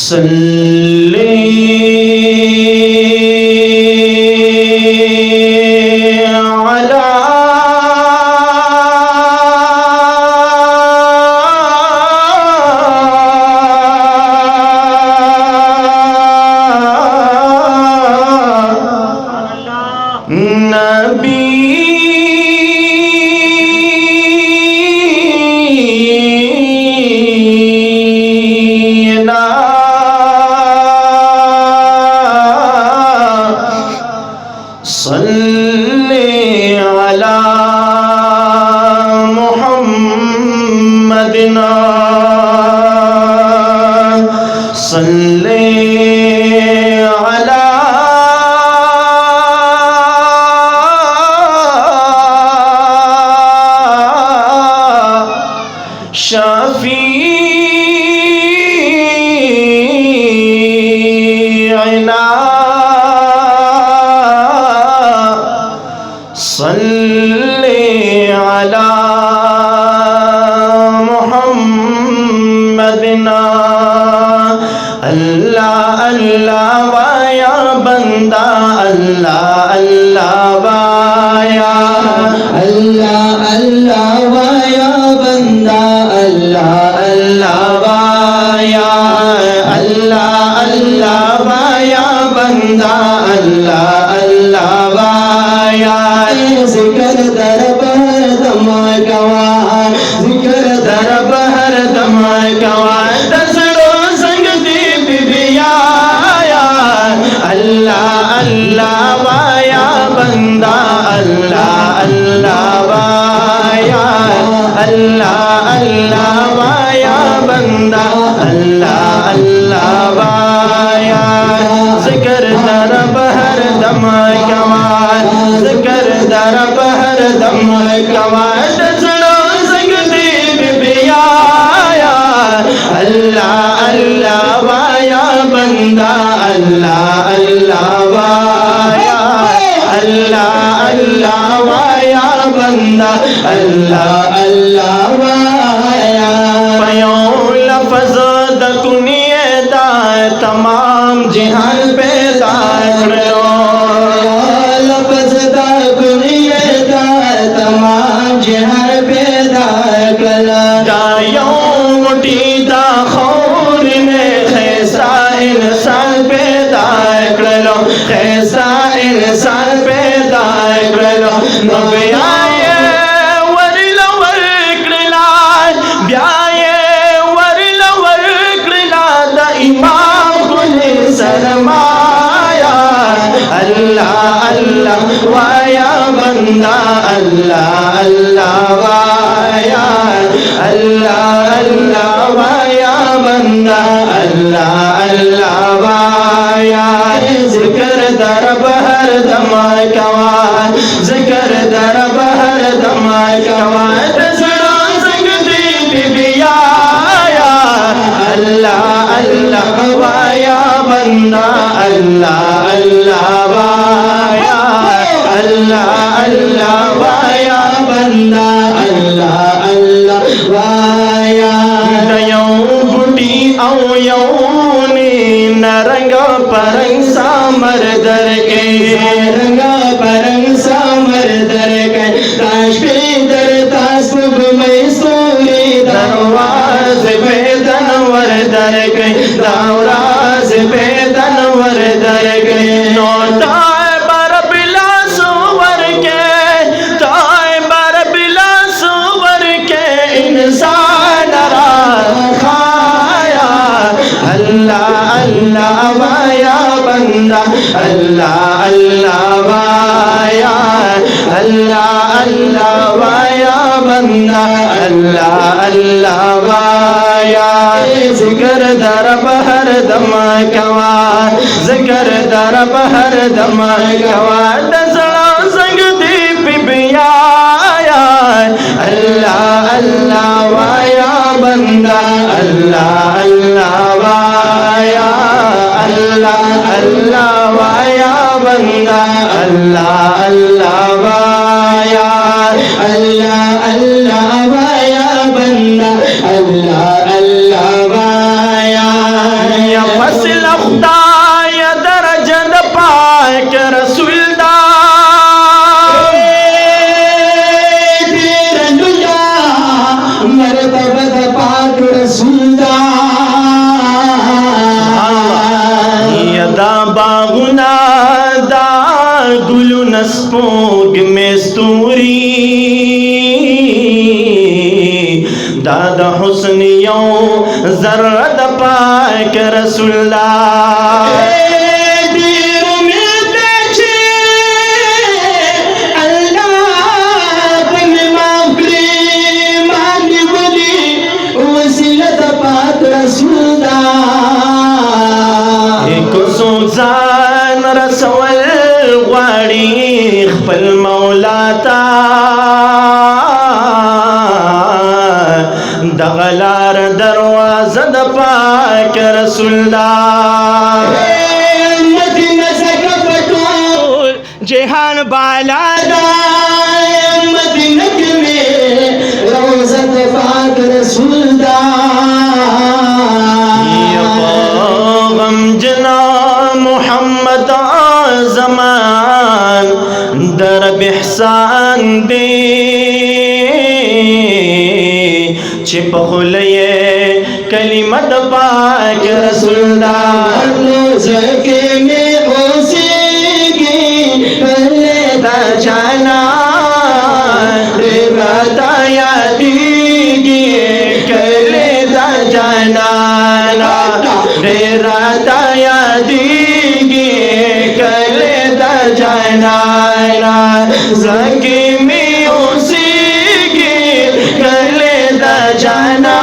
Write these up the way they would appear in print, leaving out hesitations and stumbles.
सल्ले अला नबीना सल्ले अला मुहम्मदिना सल्ले अला शफीअना सल्ले अला मुहम्मदिना अल्लाह अल्लाह वाया बंदा अल्लाह अल्लाह वाया अल्लाह अल्लाह वाया बंदा अल्लाह अल्लाह वाया अल्लाह अल्लाह वाया बंदा अल्लाह अल्लाह वाया जिक्र दरब हर दम गवा जिक्र दरब हर दम गवा दसड़ो संग दी बिबिया अल्लाह अल्लाह वाया बंदा अल्लाह अल्लाह वाया अल्लाह अल्लाह वाया बंदा अल्लाह अल्लाह वाया जिक्र दरब हर दम गवा जिक्र दरब हर दम गवा दसड़ो संग दी बिबिया अल्लाह अल्लाह वाया बंदा अल्लाह अल्लाह वाया अल्लाह अल्लाह वाया बंदा अल्लाह अल्लाह वाया पयो लफ्ज़ द कुनिए दा तमाम जहान पैदा करो लफ्ज़ दा कुनिए दा तमाम जहान पैदा कला दायो मुठी दा खौर ने खैसा इंसान पैदा करो खैसा इंसान पैदा करो नबियाए वरला वरकला ब्याए वरला वरकला दा इमाम कुल सरमाया अल्लाह अल्लाह वाया बंदा अल्लाह अल्लाह वाया अल्लाह अल्लाह वाया बंदा अल्लाह अल्लाह वाया जिक्र दरब हर दम गवा जिक्र दरब हर दम गवा दसड़ो संग दी बिबिया अल्लाह अल्लाह वाया बंदा अल्लाह अल्लाह वाया अल्लाह अल्लाह वाया बंदा अल्लाह अल्लाह वाया दयो बुटी औ यौनी नरंग परंग सामर दर के रंगा परंग सामर दर के ताशे दर तासब में सोरी दरवाज बेदन वर दर के दौराज बेदन वर दर के नौता बर बिला सुवर के ताय बर बिला सुवर के इंसान खाया अल्लाह अल्लाह वाया बंदा अल्लाह अल्लाह वाया अल्लाह अल्लाह वाया बंदा अल्लाह अल्लाह वाया जिक्र दरब हर दम गवा जिक्र दरब हर दम गवा दसड़ा संग दी बिबिया अल्लाह अल्लाह वाया बंदा अल्लाह अल्लाह वाया अल्लाह अल्लाह वाया बंदा अल्लाह अल्लाह वाया अल्लाह अल्लाह वाया बंदा अल्लाह अल्लाह वाया وسیله خدای درجه د پاک رسول دا باغنا دا گلو نسپوگ مستوری دا دا حسن یو ذره د پاک رسول الله ځان رسول غواړي خپل مولا ته دغه لار دروازه د پاک رسول الله مدینه څخه پټول جهان بالا دا مدینه کې روزه د پاک رسول الله محمد زمان درب احسان دی چې په خوله کلمه د پاک رسول الله زکه می اوسېږي کله دا جانا راته یادېږي کله دا جانا راته یادېږي کله دا جانا زکه می اوسېږي کله دا جانا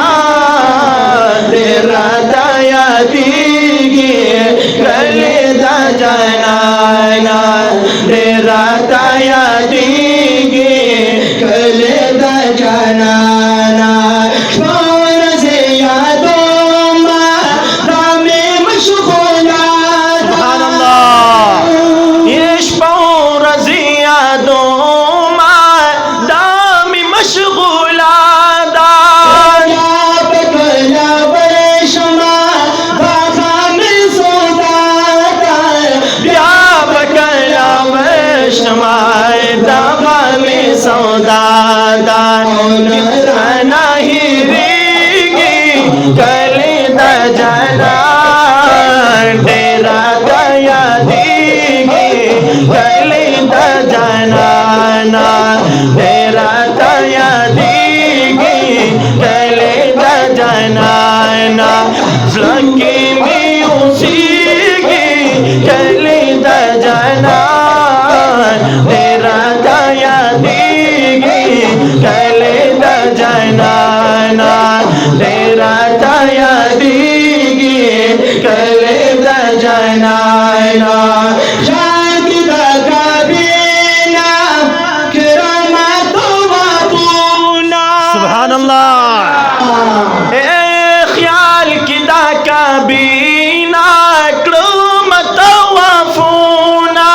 راته یادېږي کله دا جانا راته یادېږي کله دا جانا سودادان نہیں ریگی کلی دا جانا ڈیرا دیا دیگی کلی دا جانا ڈیرا دیا دیگی کلی دا جانا زلکی می اوسیگی کلی دا جانا ڈیرا دیا کله دا جانانا ډیرا تا یادېږي کله دا جانانا شاک دا کابینا کرامت وطونا سبحان الله خیال کی دا کابینا کرامت وفونا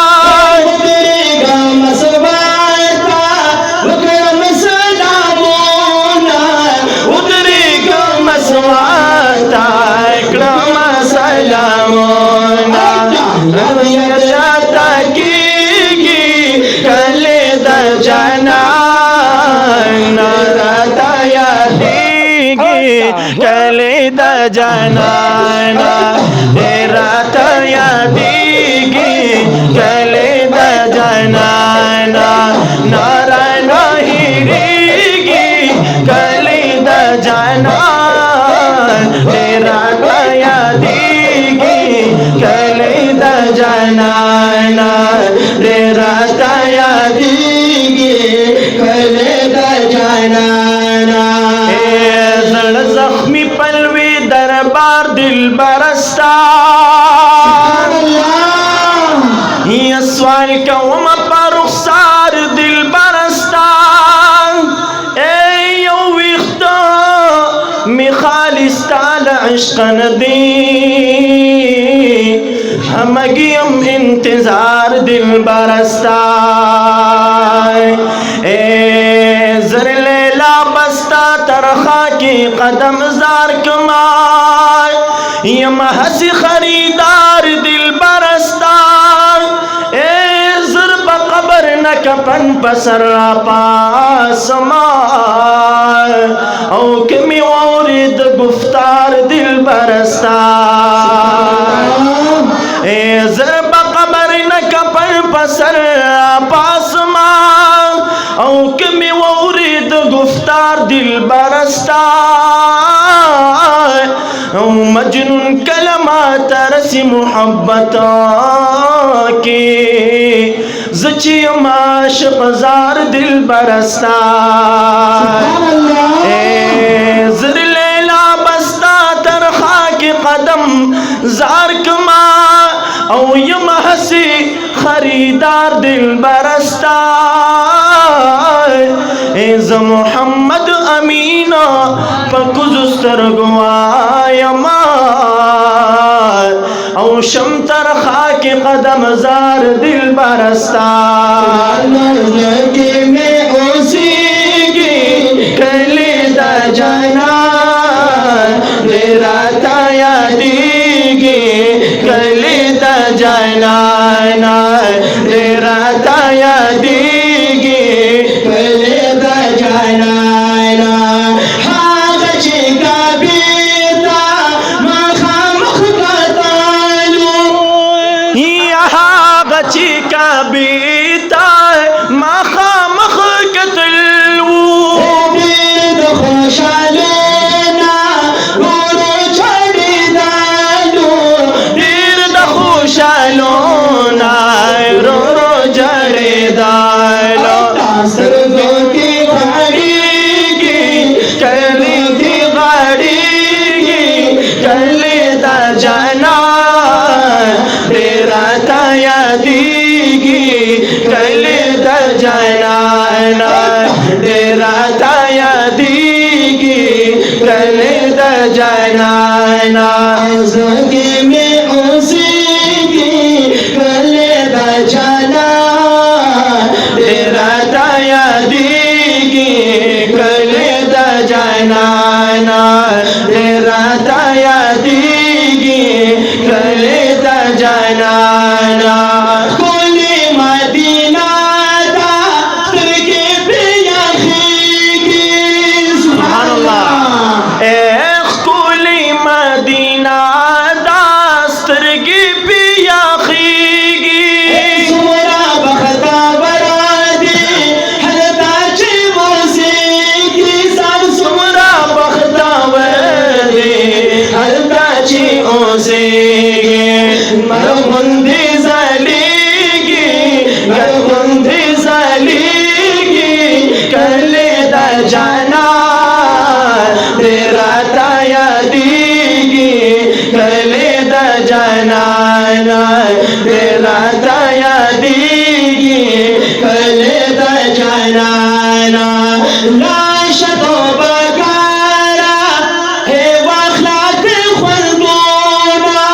کلی دا جانانا راتا یادېږي کلی دا جانانا نارا نه هېرېږي کلی دا جانان راتا یادېږي کلی دا جانانا راتا یادېږي کلی دا جانانا زخمی پلوی دربار دل برستان یہ سوال کوم پر رخسار دل برستان اے یو ویختا می خالصتال عشق ندی همگیم انتظار دل برستان اے زر لیلا بستا ترخا کی قدم زار کمال ये महसी खरीदार दिल बरस्तार ए ज़ुर्ब कबर न कपन पसर पासमार औ कमी औरिद गुफ्तार दिल बरस्तार ए ज़ुर्ब कबर न कपन पसर पासमार औ कमी औरिद गुफ्तार दिल बरस्तार मजनून कलमात रसी मोहब्बत की ज़ची माशिक़ ज़ार दिल बरस्तार ज़र लैला बस्ता तरखा के कदम ज़ार कमा औ ये महसी खरीदार दिल बरस्तार ज़ मोहम्मद अमीना पकुज़ुस्तर गुआयमा औ शमतर खाके कदम ज़ार दिल बरस्तार लगे में उसी की कले दा जाना मेरा ताया दीगी कले दा जाना मेरा ताया दीगी कले दा जाना हागची का बीता मखामख का तालू यहाँ गची का बीता मखामख कतलू दीद खुशालेना गुरु छड़ी दालू दीर दखुशालोना रो रो जड़े दालो सरगों की घड़ी की कली थी गाड़ी की कली दा जाना तेरा ताया दीगी कली दा जाना तेरा ताया दीगी कली दा जाना ज़गे में उसी की कले दा जाना तेरा ताया दीगी कले दा जाना तेरा ताया दीगी कले दा जाना कोली मदीना दा तुर्की पिया खीगी सुभान अल्लाह ए कुली मदीना दास्तर की पिया खीगी सुमरा बखता बरादी हलता ची मोसीकी सार सुमरा बख्तावरी हल्दाची ओसेगी मरमुंदी ज़लीगी मरमुंदी ज़लीगी कले दा जाना तेरा ताया दीगी कले दा जाना तेरा ताया दीगी कले दा जाना लाश तो बगारा है वखलात खुलदूना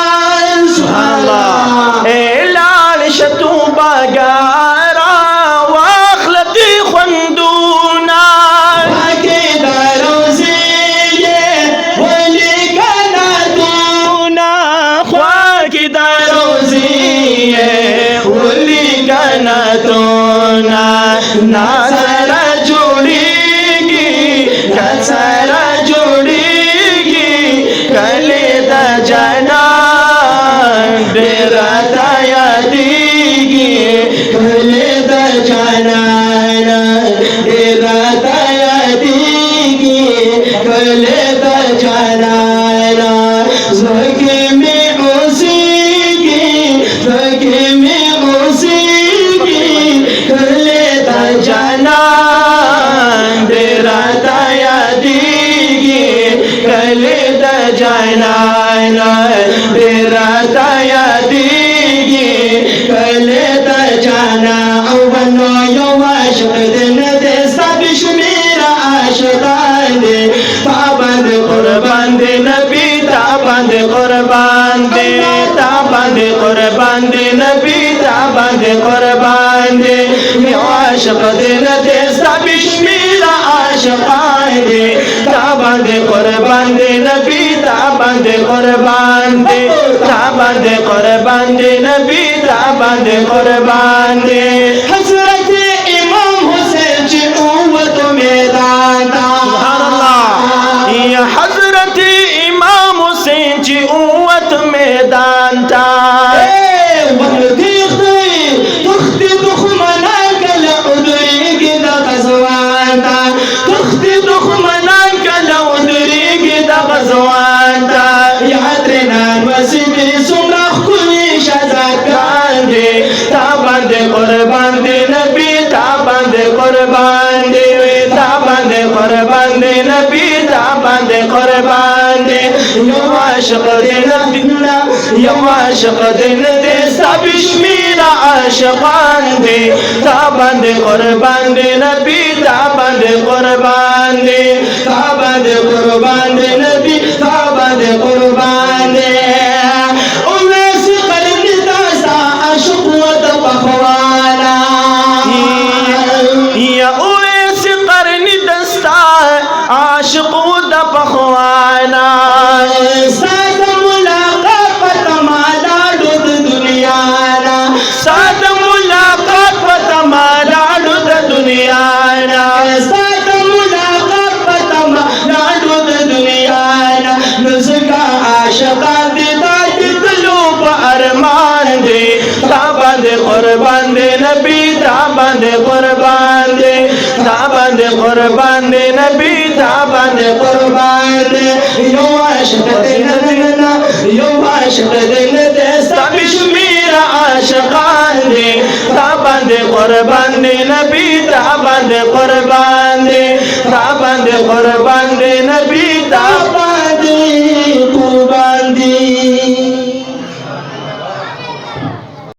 अल्लाह ए लाल शतू बगारा वाखलती खंदूना आके दरोज़े ये वली कना दूना ख्वाकी दरोज़िए उली गना तोना नासरा जुड़ीगी कसरा जुड़ीगी कले दा जाना डेरा ताया दीगी कले दा जाना डेरा ताया दीगी कले दा जाना ज़गे में उसी की ज़गे में उसी की कले दा जाना डेरा ताया दीगी कले दा जाना डेरा ताया दीगी कले दा जाना अवनो यो आशिक़ दिन दे सब शुमेरा आशिक़ान दे ताबंद कुर्बान दे नबी ताबंद कुर्बान दे ताबंद कुर्बान दे नबी ताबंद कुर्बान दे यो आशिक़ दिन दे सब शुमेरा आशिक़ान दे تا باندې قربان دي نبی تا باندې قربان دي تا باندې قربان دي نبی تا باندې قربان دي حضرت امام حسین چې اوت میدان تا سبحان الله یا حضرت امام حسین چې اوت میدان تا تختی دخمنان کل عدریگی دا غزوان تا تختی دخمنان کل عدریگی دا غزوان تا یادرنان وسیبی سمرخ کنی شزاکان دے تا باندې قربان دے نبی تا باندې قربان دے تا باندې قربان دے نبی تا باندې قربان دے یو عاشق دے نبی یو عاشق دے نبی سب شمیر عاشقان دے تا باندې قربان دے نبی تا باندې قربان دے تا باندې قربان دے نبی تا باندې قربان دے اویس قلب داستا عاشق و تبخوانا یا اویس قرنی دستا عاشق و تبخوانا ساد ملاقات پتمالا دود دنیا نا ساد ملاقات پتمالا دود دنیا نا ساد ملاقات پتمالا دود دنیا نا نزکا عاشقان دیتا دلو پا ارمان دے تا باندې قربان دے نبی تا باندې قربان دے تا باندې قربان دے نبی تا باندې قربان دے یو عاشق دینا یو عاشق دینا سب شمیر عاشقان دے تا باندې قربان دے نبی تا باندې قربان دے تا باندې قربان دے نبی تا